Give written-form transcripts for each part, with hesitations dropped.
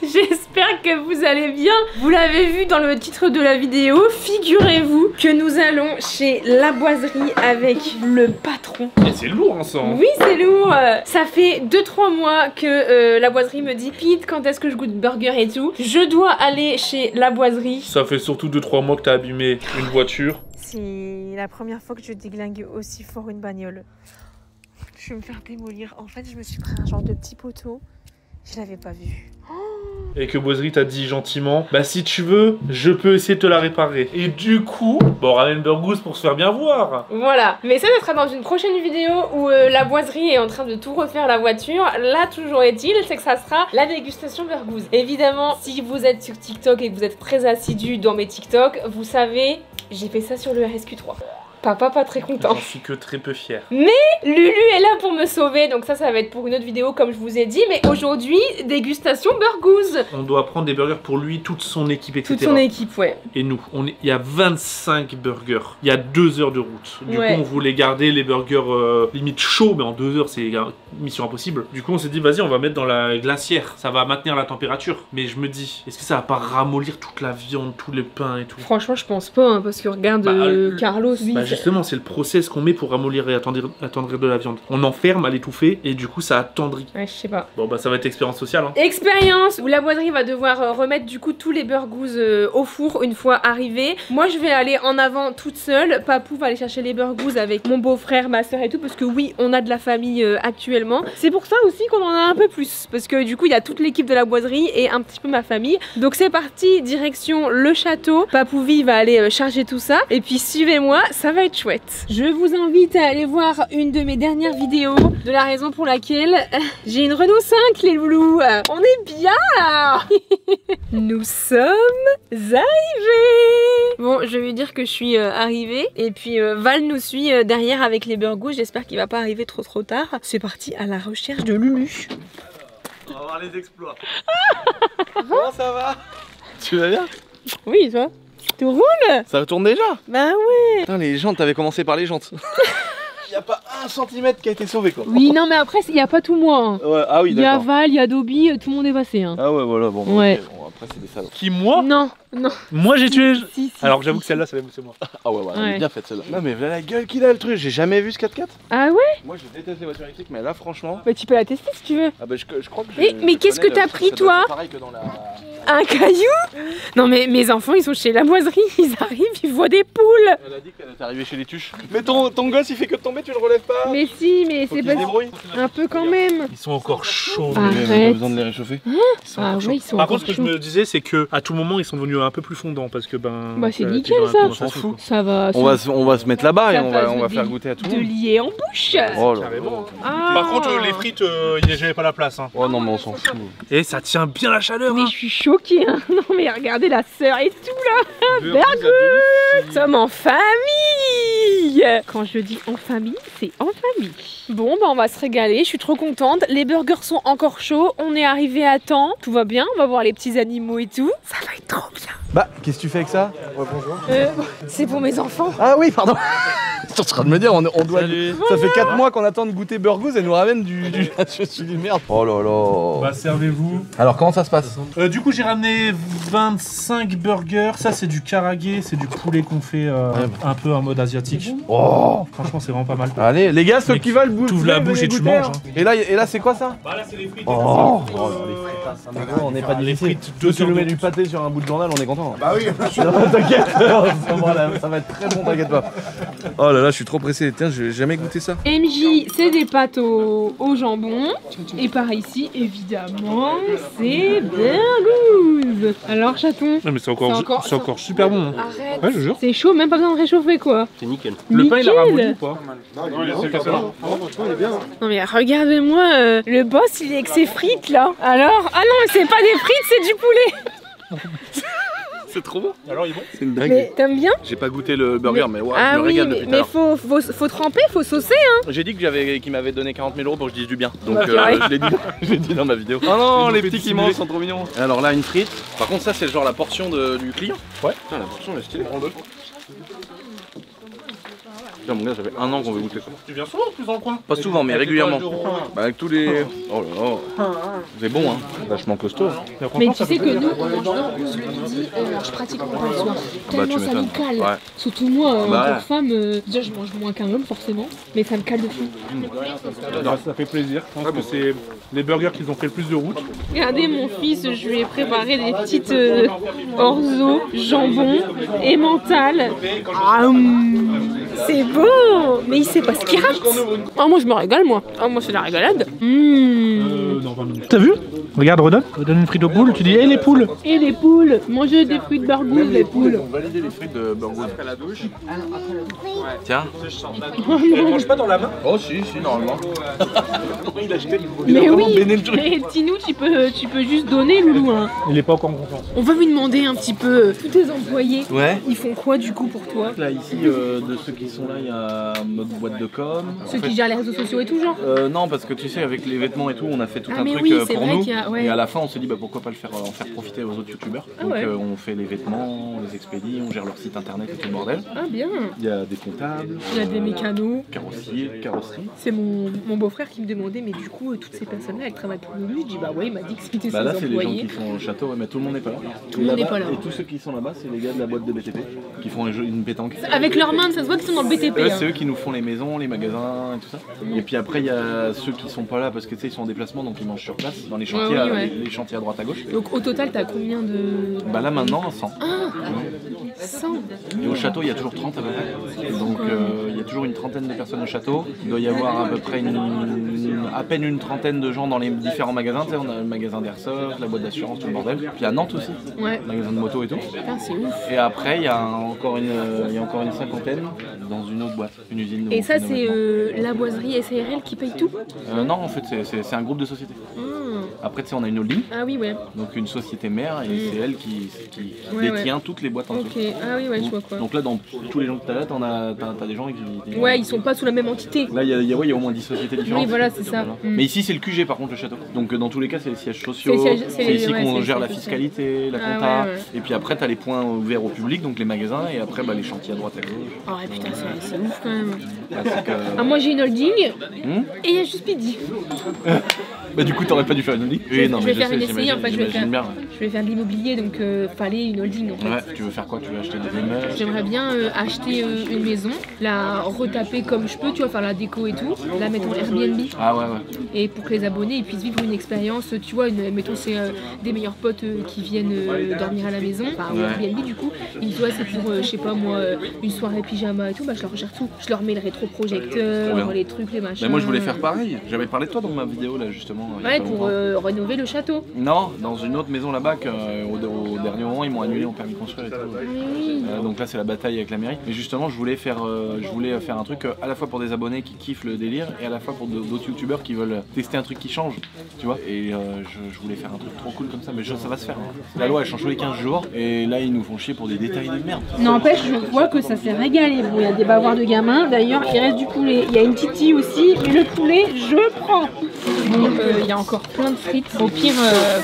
J'espère que vous allez bien. Vous l'avez vu dans le titre de la vidéo, figurez-vous que nous allons chez La Boiserie avec le patron. Et c'est lourd hein, ça. Oui, c'est lourd. Ça fait 2-3 mois que La Boiserie me dit Pete, quand est-ce que je goûte burger et tout. Je dois aller chez La Boiserie. Ça fait surtout 2-3 mois que t'as abîmé une voiture. C'est la première fois que je déglingue aussi fort une bagnole. Je vais me faire démolir. En fait, je me suis pris un genre de petit poteau. Je l'avais pas vu. Et que Boiserie t'a dit gentiment, bah si tu veux, je peux essayer de te la réparer. Et du coup, bon, on ramène Burgos pour se faire bien voir. Voilà, mais ça sera dans une prochaine vidéo où La Boiserie est en train de tout refaire la voiture. Là, toujours est-il, c'est que ça sera la dégustation Burgos. Évidemment, si vous êtes sur TikTok et que vous êtes très assidu dans mes TikTok, vous savez, j'ai fait ça sur le RSQ3. Papa pas très content. J'en suis que très peu fier. Mais Lulu est là pour me sauver, donc ça va être pour une autre vidéo comme je vous ai dit. Mais aujourd'hui, dégustation Burgos. On doit prendre des burgers pour lui, toute son équipe, etc. Toute son équipe, ouais. Et nous, il y a 25 burgers. Il y a 2 heures de route. Du coup, on voulait garder les burgers limite chauds, mais en 2 heures, c'est mission impossible. Du coup, on s'est dit, vas-y, on va mettre dans la glacière. Ça va maintenir la température. Mais je me dis, est-ce que ça va pas ramollir toute la viande, tous les pains et tout? Franchement, je pense pas, hein, parce que regarde Carlos, oui. Justement, c'est le process qu'on met pour ramollir et attendrir de la viande. On enferme à l'étouffer et du coup ça attendrit. Ouais, je sais pas. Bon bah ça va être expérience sociale. Hein. Expérience où La Boiserie va devoir remettre du coup tous les burgos au four une fois arrivés. Moi je vais aller en avant toute seule. Papou va aller chercher les burgos avec mon beau-frère, ma soeur et tout, parce que oui, on a de la famille actuellement. C'est pour ça aussi qu'on en a un peu plus, parce que du coup il y a toute l'équipe de La Boiserie et un petit peu ma famille. Donc c'est parti, direction le château. Papouvi va aller charger tout ça et puis suivez-moi, ça va être chouette. Je vous invite à aller voir une de mes dernières vidéos, de la raison pour laquelle j'ai une Renault 5 les loulous. On est bien là. Nous sommes arrivés. Bon, je vais lui dire que je suis arrivée et puis Val nous suit derrière avec les burgos. J'espère qu'il va pas arriver trop tard. C'est parti à la recherche de Lulu. On va voir les exploits. Comment ça va? Tu vas bien? Oui, toi. Tout roule? Ça tourne déjà? Bah ouais. Putain, les jantes, t'avais commencé par les jantes. Il n'y a pas 1 centimètre qui a été sauvé quoi. Oui, non mais après, il n'y a pas tout moi. Hein. Ouais, ah oui, il y a d'accord. Val, il y a Dobby, tout le monde est passé. Hein. Ah ouais, voilà, bon. Ouais. Okay, bon après, c'est des salauds. Qui moi? Non, non. Moi j'ai tué. Si, alors j'avoue que celle-là, c'est moi. Ah ouais, elle est bien faite celle-là. Non, mais voilà la gueule qu'il a le truc. J'ai jamais vu ce 4x4. Ah ouais? Moi, je déteste les voitures électriques, mais là, franchement. Bah, tu peux la tester si tu veux. Ah bah, je crois que mais qu'est-ce que t'as pris toi? Pareil que dans la. Un caillou? Non, mais mes enfants, ils sont chez La Boiserie. Ils arrivent, ils voient des poules. Elle a dit qu'elle était arrivée chez les tuches. Mais ton gosse, il fait que de tomber, tu le relèves pas. Mais si, mais c'est pas. Un peu quand même. Ils sont encore chauds. Arrête. On a pas besoin de les réchauffer. Ah ouais, ils sont Par encore contre, ce que je chauds. me disais, c'est que à tout moment, ils sont devenus un peu plus fondants parce que ben. Bah, c'est t'es nickel, dans la ça. condensation, On s'en fout. quoi. Ça va. On va se mettre là-bas et Ça on passe va de faire lier- goûter à tout le De monde. lier en bouche. Oh là là. Carrément. Ah. Par contre, les frites, j'avais pas la place. Hein. Oh non, mais on s'en fout. Et ça tient bien la chaleur. Mais Hein. je suis choquée. Hein. Non, mais regardez la sœur et tout là. Burgos. Nous sommes en famille. Quand je dis en famille, c'est en famille. Bon, bah on va se régaler, je suis trop contente. Les burgers sont encore chauds, on est arrivé à temps. Tout va bien, on va voir les petits animaux et tout. Ça va être trop bien. Bah, qu'est-ce que tu fais avec ça? Ouais, bonjour. C'est pour mes enfants. Ah oui, pardon. Tu es en train de me dire, on doit. Salut. Ça fait 4 mois qu'on attend de goûter Burgos et nous ramène du. Je suis dit merde. Oh là là. Bah servez-vous. Alors comment ça se passe? Du coup j'ai ramené 25 burgers, ça c'est du karagé, c'est du poulet qu'on fait un peu en mode asiatique. Oh. Franchement c'est vraiment pas mal. Allez, les gars, ceux Mais qui veulent bouffer, t'ouvres la bouche venez et tu goûter, manges, hein. hein. Et là c'est quoi ça? Bah là c'est les frites. Oh, les frites, on n'est pas les difficile. frites, 2 2 heures km de du pâté sur un bout de journal, on est content. Bah oui, T'inquiète, ça va être très bon, t'inquiète pas. Oh là là, je suis trop pressé. Tiens, j'ai jamais goûté ça. MJ, c'est des pâtes au jambon. Et par ici, évidemment, c'est Burgos. Alors chaton, Non mais c'est encore super bon. Hein. arrête. Ouais je jure. C'est chaud, même pas besoin de réchauffer quoi. C'est nickel. Le pain il a Nickel. ramolli ou pas? non, il est franchement, il est bien. Non mais regardez-moi, le boss il est avec ses frites là. Alors, ah non, c'est pas des frites, c'est du poulet. C'est trop bon. Alors il est bon? C'est une dingue. Mais t'aimes bien? J'ai pas goûté le burger, mais ouais, Ah je me oui, régale depuis tout à mais l'heure. faut tremper, faut saucer hein. J'ai dit qu'il m'avait donné 40 000 € pour que je dise du bien. Donc Bah, pareil. je l'ai dit dans ma vidéo. Oh non, Ils les ont fait petits qui dissimuler. mangent sont trop mignons. Alors là, une frite. Par contre, ça, c'est genre la portion du client. Ouais. Putain, la portion, elle est stylée. Putain, mon gars, ça fait 1 an qu'on veut goûter ça. Tu viens souvent plus dans le coin? Pas souvent, mais régulièrement. Bah, avec tous les. Oh là là. C'est bon, hein. Vachement costaud. Mais tu sais que nous, on mange burgous le midi, alors je pratique mon pas le soir. Tellement ça nous cale. Ouais. Surtout moi, en Bah tant que femme, déjà je mange moins qu'un homme forcément, mais ça me cale de fou. Ça fait plaisir. Je pense que c'est les burgers qu'ils ont fait le plus de route. Regardez mon fils, je lui ai préparé des petites orzo, jambon, emmental. Ah, c'est bon. Mais il sait pas ce qu'il rate. Ah moi je me régale moi. Ah moi c'est la régalade. T'as vu? Regarde, redonne une frite aux poules, tu dis hé les poules! Et les poules, mangez des fruits de burgous les poules. On valide les frites de burgous. Tiens. Mange pas dans la main? Oh si, normalement. Il a acheté. Mais oui, et Tinou tu peux juste donner Loulou hein. Il est pas encore en confiance. On va lui demander un petit peu, tous tes employés, Ouais. ils font quoi du coup pour toi? Là ici, de ceux qui sont là, il y a notre boîte de com. Ceux qui gèrent les réseaux sociaux et tout genre? Non, parce que tu sais, avec les vêtements et tout, on a fait tout Ah, un mais truc oui, c'est pour vrai nous. qu'il y a- ouais. Et à la fin, on s'est dit bah pourquoi pas le faire, en faire profiter aux autres youtubeurs. Ah Donc ouais. on fait les vêtements, on les expédie, on gère leur site internet et tout le bordel. Ah bien. Il y a des comptables, Il y a des mécanos. carrosserie. C'est mon beau-frère qui me demandait, mais du coup, toutes ces personnes-là, elles travaillent pour lui. Je dis, bah ouais, il m'a dit que c'était Bah là, ses c'est les gens employés. qui sont au château, ouais, mais tout le monde n'est pas là. Tout le monde n'est pas là. Et tous ceux qui sont là-bas, c'est les gars de la boîte de BTP qui font une pétanque. Avec leurs mains, ça se voit qu'ils sont dans le BTP. Eux, hein. c'est eux qui nous font les maisons, les magasins et tout ça. Et puis après, il y a ceux qui sont pas là parce que tu sais, ils sont en déplacement donc ils mangent sur place dans les chantiers, oui, ouais. les chantiers à droite à gauche. Donc au total, t'as combien de. Bah là maintenant, 100. 100. Et au château, il y a toujours 30 à peu près. Donc il y a toujours une trentaine de personnes au château. Il doit y avoir à peu près à peine une trentaine de gens dans les différents magasins. Tu sais, on a le magasin d'Airsoft, la boîte d'assurance, tout le bordel. Puis à Nantes aussi, Ouais. le magasin de moto et tout. Putain, c'est ouf. Et après, il y a encore une cinquantaine dans une autre boîte, une usine. Et ça, de c'est vêtements. la boiserie SARL qui paye tout? Non, en fait, c'est un groupe de sociétés. Après, tu sais, on a une holding, Ah oui, ouais. donc une société mère, et c'est elle qui Ouais, détient toutes les boîtes en Ok. dessous. Ah oui, ouais, je vois quoi. Donc là, dans tous les gens que tu as là, t'as des gens qui. Ouais, ils sont pas sous la même entité. Là, il y a au moins 10 sociétés différentes. Oui, voilà, c'est ça. Mm. Mais ici, c'est le QG par contre, le château. Donc, dans tous les cas, c'est les sièges sociaux. C'est les sièges- c'est C'est les- ici ouais, qu'on c'est gère les la sièges fiscalité, la Ah, compta. ouais, ouais. Et puis après, t'as les points ouverts au public, donc les magasins. Et après, bah, les chantiers à droite à gauche. Oh ouais, putain, c'est ouf quand même. Classique, Ah, moi j'ai une holding Hmm et il y a juste Speedy. Bah, du coup, t'aurais pas dû faire une holding. Je vais faire une essai, en fait, je vais faire. j'imagine bien. Je vais faire de l'immobilier, donc fallait une holding en fait. Ouais, tu veux faire quoi? Tu veux acheter des immeubles? J'aimerais bien acheter une maison, la retaper comme je peux, tu vois, faire la déco et tout, la mettre en Airbnb. Ah ouais, ouais. Et pour que les abonnés ils puissent vivre une expérience, tu vois, mettons c'est des meilleurs potes qui viennent dormir à la maison, enfin au Ouais. Airbnb du coup, ils disent ouais c'est pour, je sais pas moi, une soirée pyjama et tout, bah je leur gère tout. Je leur mets le Très bien. rétroprojecteur, les trucs, les machins. Mais moi, je voulais faire pareil. J'avais parlé de toi dans ma vidéo là, justement. il y a Ouais, pas pour longtemps. rénover le château. Non, dans une autre maison là-bas qu'au dernier moment ils m'ont annulé mon permis de construire et tout. Donc là c'est la bataille avec la mairie. Mais justement je voulais faire un truc à la fois pour des abonnés qui kiffent le délire et à la fois pour d'autres youtubeurs qui veulent tester un truc qui change, tu vois. Et je voulais faire un truc trop cool comme ça, mais ça va se faire. Hein. La loi elle change tous les 15 jours et là ils nous font chier pour des détails de merde. N'empêche, je vois que ça s'est régalé. Bon, il y a des bavards de gamins. D'ailleurs, il reste du poulet. Il y a une titi aussi, mais le poulet, je prends. Bon, il y a encore plein de frites. Au pire,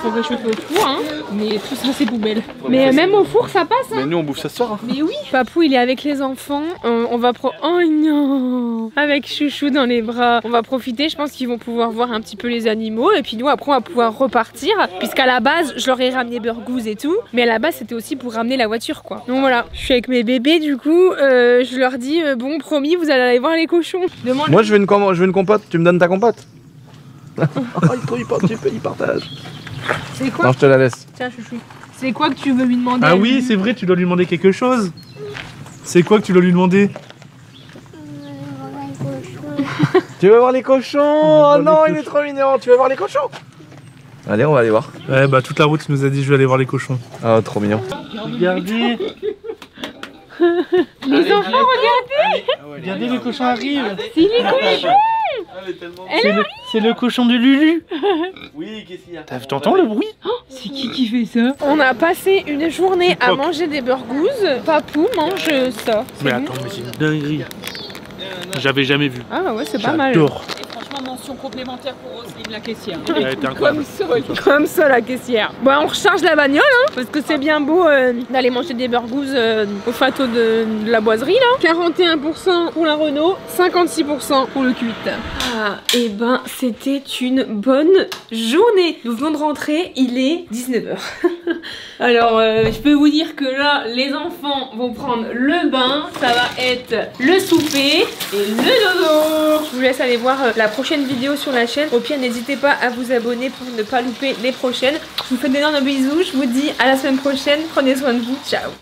faut réchauffer au four, hein. Mais tout ça, c'est poubelle. Mais même au four, ça passe, hein. Mais nous on bouffe ça ce soir. Hein. Mais oui. Papou, il est avec les enfants. On va oh non, avec Chouchou dans les bras. On va profiter. Je pense qu'ils vont pouvoir voir un petit peu les animaux. Et puis nous, après, on va pouvoir repartir. Puisqu'à la base, je leur ai ramené burgous et tout. Mais à la base, c'était aussi pour ramener la voiture, quoi. Donc voilà, je suis avec mes bébés. Du coup, je leur dis bon, promis, vous allez aller voir les cochons. Demande. Moi je veux une compote, tu me donnes ta compote. il partage. C'est quoi? Non, je te la laisse. Tiens, Chouchou. C'est quoi que tu veux lui demander? Ah oui, c'est vrai, tu dois lui demander quelque chose. C'est quoi que tu dois lui demander? Tu veux voir les cochons? Oh non, il est trop mignon. Tu veux voir les cochons? Allez, on va aller voir. Ouais, bah toute la route, il nous a dit je vais aller voir les cochons. Ah, trop mignon. Regardez, Les enfants, regardez. regardez, les cochons arrivent. C'est les cochons. C'est le cochon de Lulu. Oui, qu'est-ce qu'il y a? T'entends le bruit? C'est qui fait ça? On a passé une journée à manger des burgous. Papou mange ça. Mais attends, mais c'est une dinguerie. J'avais jamais vu. Ah ouais, c'est pas mal. J'adore. Franchement, mention complémentaire pour Roselyne la caissière. Elle était incroyable. Comme ça la caissière. Bon, on recharge la bagnole hein, parce que c'est bien beau d'aller manger des burgous au château de la boiserie là. 41% pour la Renault, 56% pour le Q8. Ah, et ben c'était une bonne journée. Nous venons de rentrer, il est 19h. Alors je peux vous dire que là les enfants vont prendre le bain, ça va être le souper et le dodo. Je vous laisse aller voir la prochaine vidéo sur la chaîne. Au pire n'hésitez pas à vous abonner pour ne pas louper les prochaines. Je vous fais d'énormes bisous, je vous dis à la semaine prochaine, prenez soin de vous, ciao.